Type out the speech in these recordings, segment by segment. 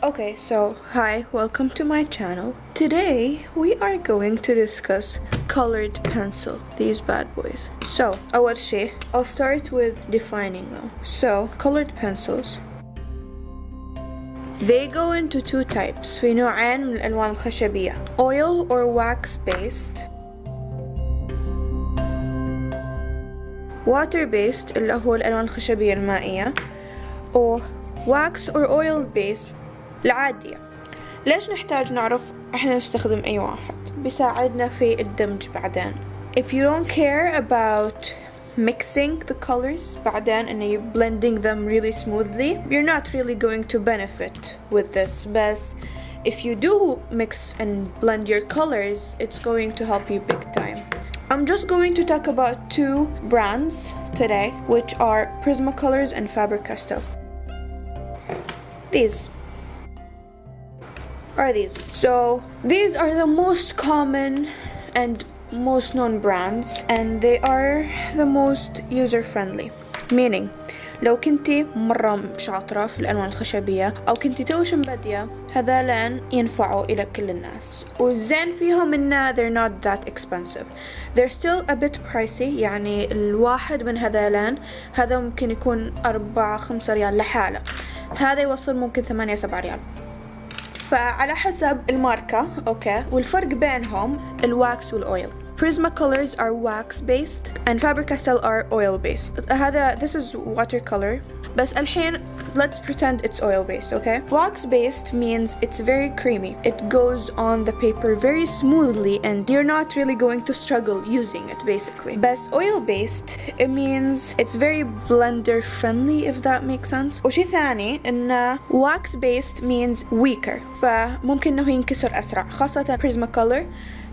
Okay, so hi, welcome to my channel. Today we are going to discuss colored pencil, these bad boys. So, أول شيء, I'll start with defining them. So, colored pencils, they go into two types. في نوعين من الألوان الخشبية, oil or wax based, water based اللي هو الألوان الخشبية المائية, أو wax or oil based العادية. ليش نحتاج نعرف احنا نستخدم اي واحد؟ بيساعدنا في الدمج بعدين. If you don't care about mixing the colors بعدين and you blending them really smoothly, you're not really going to benefit with this. But if you do mix and blend your colors, it's going to help you big time. I'm just going to talk about two brands today, which are Prismacolors and Faber-Castell. These are the most common and most known brands, and they are the most user friendly. Meaning لو كنتي مرة شاطرة في الألوان الخشبية أو كنتي توش مبادية, هذالان ينفعوا إلى كل الناس. والزين فيهم إنه they're not that expensive. They're still a bit pricey, يعني الواحد من هذالان هذا ممكن يكون 4-5 ريال لحالة, هذا يوصل ممكن 8-7 ريال. فعلى حسب الماركة, أوكي, والفرق بينهم الواكس والأويل. Prismacolors are wax based and Faber-Castell are oil based. This is watercolor, بس الحين let's pretend it's oil based, okay? Wax based means it's very creamy. It goes on the paper very smoothly and you're not really going to struggle using it basically. But oil based, it means it's very blender friendly, if that makes sense. وشي ثاني إن wax based means weaker, فممكن إنه ينكسر أسرع, خاصة Prismacolor.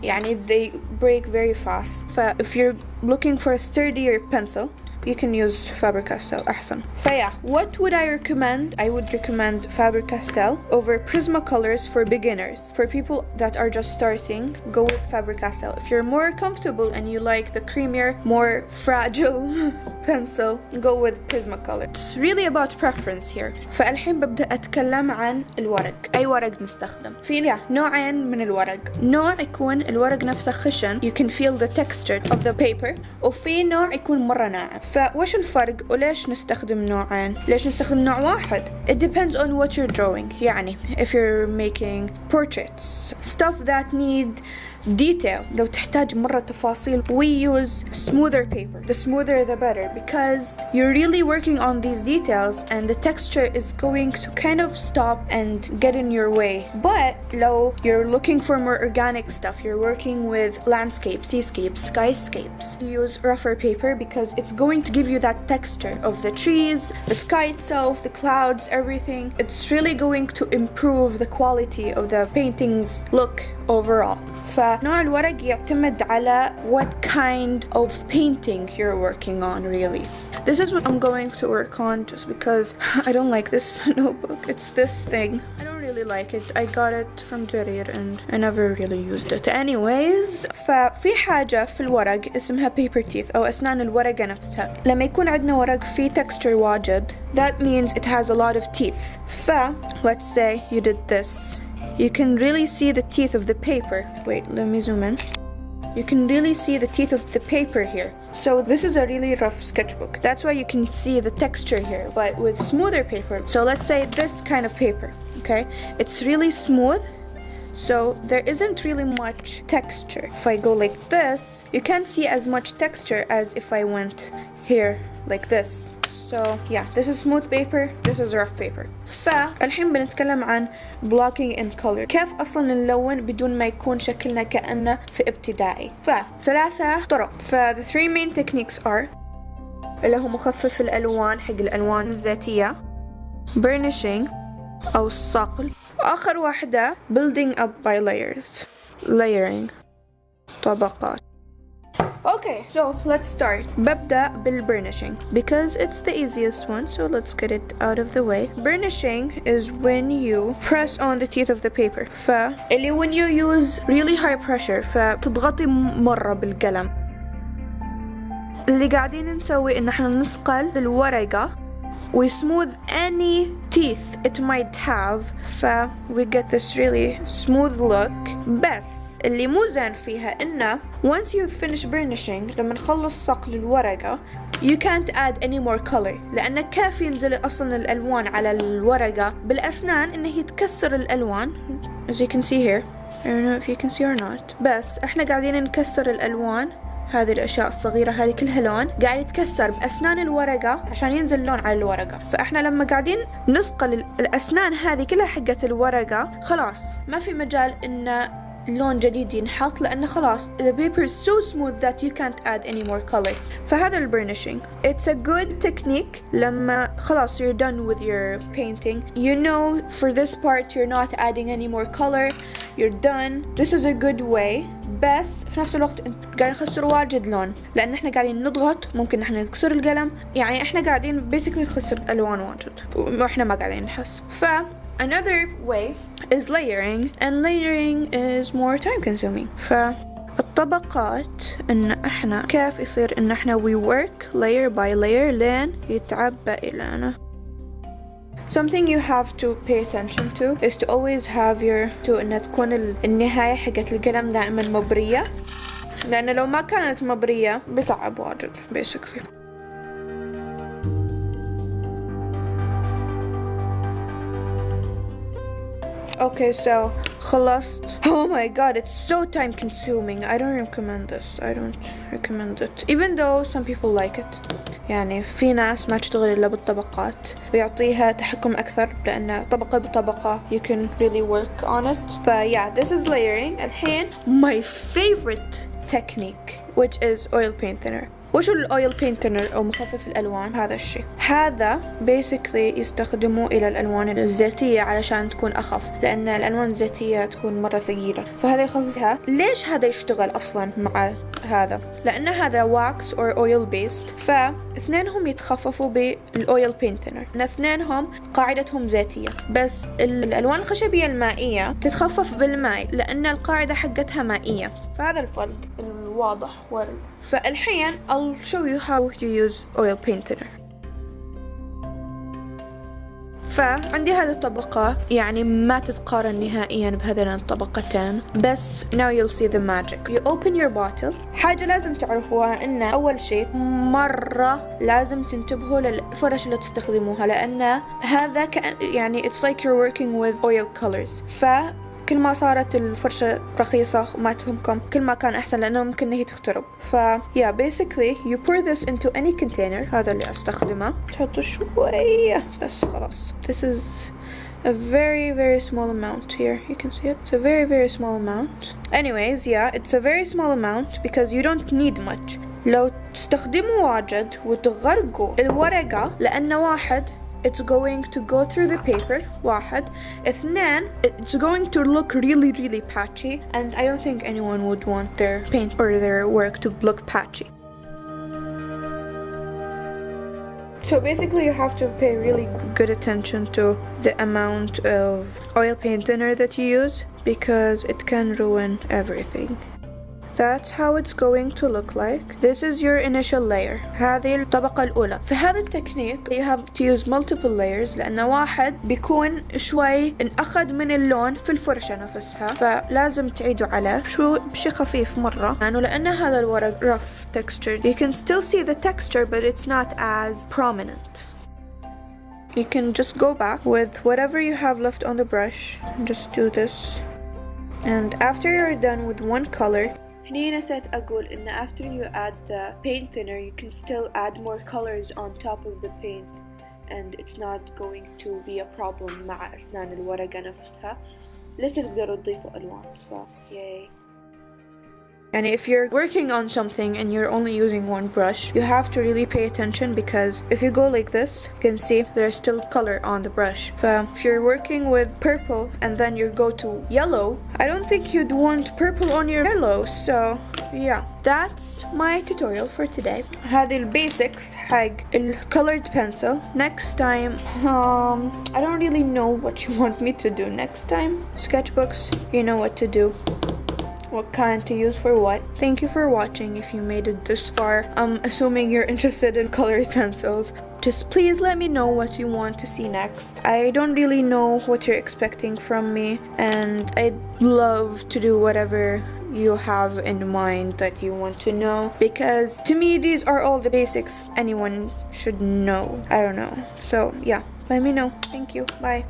يعني they break very fast. If you're looking for a sturdier pencil, you can use Faber-Castell أحسن. Yeah, what would I recommend? I would recommend Faber-Castell over Prismacolors for beginners. For people that are just starting, go with Faber-Castell. If you're more comfortable and you like the creamier, more fragile pencil, go with Prismacolor. It's really about preference here. فالحين ببدأ أتكلم عن الورق. أي ورق نستخدم؟ في نوعين من الورق. نوع يكون الورق نفسه خشن, you can feel the texture of the paper, وفي نوع يكون مرة ناعم. فوش الفرق وليش نستخدم نوعين؟ ليش نستخدم نوع واحد؟ It depends on what you're drawing. يعني if you're making portraits, stuff that need detail, لو تحتاج مرة تفاصيل, we use smoother paper. The smoother the better, because you're really working on these details and the texture is going to kind of stop and get in your way. But لو you're looking for more organic stuff, you're working with landscapes, seascapes, skyscapes, you use rougher paper because it's going to give you that texture of the trees, the sky itself, the clouds, everything. It's really going to improve the quality of the painting's look overall. فنوع الورق يعتمد على what kind of painting you're working on really. This is what I'm going to work on just because I don't like this notebook. It's this thing. I don't really like it. I got it from Jarir and I never really used it. Anyways, ففي حاجة في الورق اسمها paper teeth أو أسنان الورقة نفسها. لما يكون عندنا ورق فيه texture واجد, that means it has a lot of teeth. Let's say you did this. You can really see the teeth of the paper. Wait, let me zoom in. You can really see the teeth of the paper here. So this is a really rough sketchbook. That's why you can see the texture here, but with smoother paper. So let's say this kind of paper, okay? It's really smooth, so there isn't really much texture. If I go like this, you can't see as much texture as if I went here like this. So yeah, this is smooth paper, this is rough paper. فالحين بنتكلم عن blocking in color. كيف أصلا نلون بدون ما يكون شكلنا كأنه في ابتدائي. ثلاثة طرق. the three main techniques are اللي هو مخفف الألوان حق الألوان الذاتية, burnishing أو الصقل, وآخر واحدة building up by layering, طبقات. Okay, so let's start. ببدأ بالburnishing because it's the easiest one, so let's get it out of the way. Burnishing is when you press on the teeth of the paper. اللي when you use really high pressure فتضغطي مرة بالقلم. اللي قاعدين نسوي إن احنا نسقل الورقة we smooth any teeth it might have, we get this really smooth look. بس اللي مو زين فيها إنه once you finish burnishing لما نخلص صقل الورقة you can't add any more color، لأنه كافي ينزل أصلا الألوان على الورقة بالأسنان إنه يتكسر الألوان as you can see here. I don't know if you can see or not. بس إحنا قاعدين نكسر الألوان، هذه الأشياء الصغيرة هذه كلها لون قاعد يتكسر بأسنان الورقة عشان ينزل لون على الورقة. فإحنا لما قاعدين نصقل الأسنان هذه كلها حقت الورقة خلاص ما في مجال إن لون جديد ينحط، لأنه خلاص the paper is so smooth that you can't add any more color. فهذا البرنشينج it's a good technique لما خلاص you're done with your painting. You know for this part you're not adding any more color, you're done. This is a good way. بس في نفس الوقت قاعدين نخسر واجد لون، لأن احنا قاعدين نضغط، ممكن احنا نكسر القلم، يعني احنا قاعدين basically نخسر ألوان واجد واحنا ما قاعدين نحس. Another way is layering, and layering is more time consuming. فالطبقات إن إحنا كيف يصير إن إحنا we work layer by layer لين يتعبى إلينا. Something you have to pay attention to is to always have your إن تكون النهاية حقت القلم دائما مبرية، لأن لو ما كانت مبرية بتعب واجد basically. Okay, so خلصت. Oh my god, it's so time consuming. I don't recommend this. I don't recommend it. Even though some people like it. يعني في ناس ما تشتغل إلا بالطبقات ويعطيها تحكم أكثر، لأن طبقة بطبقة you can really work on it. Yeah, this is layering. الحين my favorite technique which is oil paint thinner. وشو الأويل بينت ثينر أو مخفف الألوان؟ هذا الشيء هذا basically يستخدموه إلى الألوان الزيتية علشان تكون أخف، لأن الألوان الزيتية تكون مرة ثقيلة، فهذا يخففها. ليش هذا يشتغل أصلا مع هذا؟ لأن هذا wax or oil based، فاثنينهم يتخففوا بالأويل بينت ثينر، لأن اثنينهم قاعدتهم زيتية. بس الألوان الخشبية المائية تتخفف بالماء لأن القاعدة حقتها مائية، فهذا الفرق الواضح. فالحين I'll show you how to use oil paint thinner. فعندي هذه الطبقة يعني ما تتقارن نهائيا بهذين الطبقتين، بس now you'll see the magic. You open your bottle. حاجة لازم تعرفوها إن أول شيء مرة لازم تنتبهوا للفرش اللي تستخدموها، لأن هذا يعني it's like you're working with oil colors. كل ما صارت الفرشة رخيصة وما تهمكم كل ما كان أحسن، لأنه ممكن هي تخترب. yeah, basically you pour this into any container. هذا اللي أستخدمه. تحطوا شوية بس خلاص. This is a very small amount here. You can see it. It's a very small amount. Anyways, yeah, it's a very small amount because you don't need much. لو تستخدموا واجد وتغرقوا الورقة، لأن واحد it's going to go through the paper. واحد. اثنين, it's going to look really patchy, and I don't think anyone would want their paint or their work to look patchy. So basically you have to pay really good attention to the amount of oil paint thinner that you use because it can ruin everything. That's how it's going to look like. This is your initial layer. هذه الطبقة الأولى. في هذا التكنيك you have to use multiple layers، لأن واحد بيكون شوي انأخذ من اللون في الفرشة نفسها، فلازم تعيدوا عليه بشي خفيف مرة، لأن هذا الورق rough textured. You can still see the texture but it's not as prominent. You can just go back with whatever you have left on the brush and just do this. And after you're done with one color, هني نسيت أقول إن after you add the paint thinner you can still add more colors on top of the paint and it's not going to be a problem مع أسنان الورقة نفسها. لسه تقدروا تضيفوا ألوان. yay. And if you're working on something and you're only using one brush, you have to really pay attention because if you go like this, you can see there's still color on the brush. If you're working with purple and then you go to yellow, I don't think you'd want purple on your yellow. So yeah, that's my tutorial for today. هذه البasics حق colored pencil. Next time, I don't really know what you want me to do next time. Sketchbooks, you know what to do. What kind to use for what. Thank you for watching if you made it this far. I'm assuming you're interested in colored pencils. just please let me know what you want to see next. I don't really know what you're expecting from me, and I'd love to do whatever you have in mind that you want to know, because to me these are all the basics anyone should know. I don't know. So yeah, let me know. Thank you. Bye.